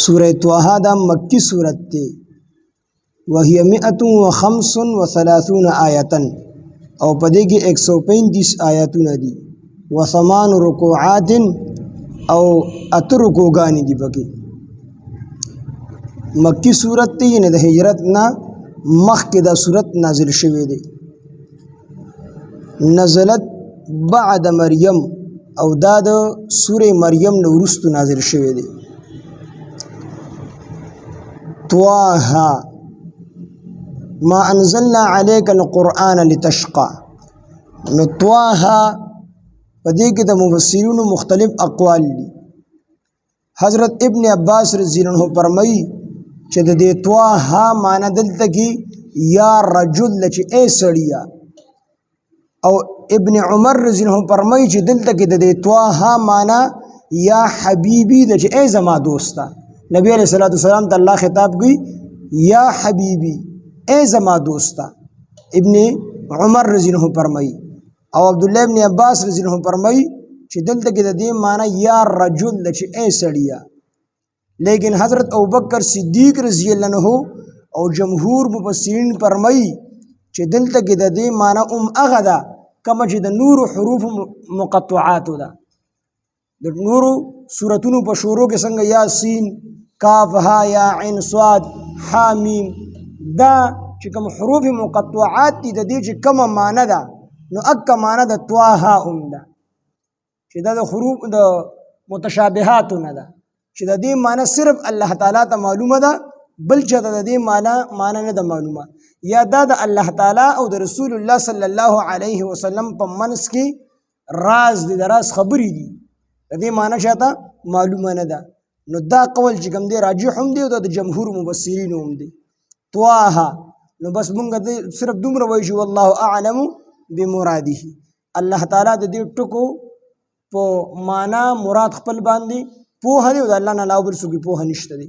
سورہ طه دا مکی صورت تے وہی 135 آیتن او پدے کی 135 آیتون دی وثمان رکوعات او رکوگانی دی پکی مکی صورت تے یعنی دا ہجرتنا مخ کے دا صورت نازل شوے دے نزلت بعد مریم او دا سورہ مریم نورست نازل شوے دے طه ما انزلنا عليك القرآن لتشقى نو طه پدې کې د مفسرینو مختلف اقوال دي حضرت ابن عباس رضی الله عنه فرمایي چې د دې طه معنی دلته کې یا رجل چې اے سړیا او ابن عمر رضی الله عنه فرمایي چې دلته کې د دې طه معنی یا حبیبی د چې اے زما دوستا نبی علیہ الصلوۃ والسلام ته الله خطاب کوي یا حبیبی اے زما دوستا ابن عمر رضی اللہ عنہ فرمائی او عبداللہ ابن عباس رضی اللہ عنہ فرمائی چې دلته کې د دې معنی یا رجل چې اے سړیا لیکن حضرت ابوبکر صدیق رضی اللہ عنہ او جمهور مفسرین فرمائی چې دلته کې د دې معنی هغه ده کما چې د نور حروف مقطعات ده د نور سورتونو په شروع کې څنګه یاسین کاف ها یا عین صاد حامیم دا چې کوم حروف مقطعات دي د دې چې کوم معنی ده نو اکه معنی د طه هم ده چې دا د حروف د متشابهات نه ده چې د دې معنی صرف الله تعالی ته معلومه ده بل چې د دې معنی نه ده معلومه یا دا د الله تعالی او د رسول الله صلی الله علیه وسلم په منځ کې راز دي راز خبرې دي د دې معنی شاته معلومه نه ده نو دا قول چې کوم دی راجح هم دی او د جمهور مفسرین هم دی طه نو بس مونږ صرف دومره وایو چې والله اعلم بمراده الله تعالی د دې ټکو په معنا مراد خپل باندې پوهه دی او د الله نه علاوه بل څه پوهه نشته دی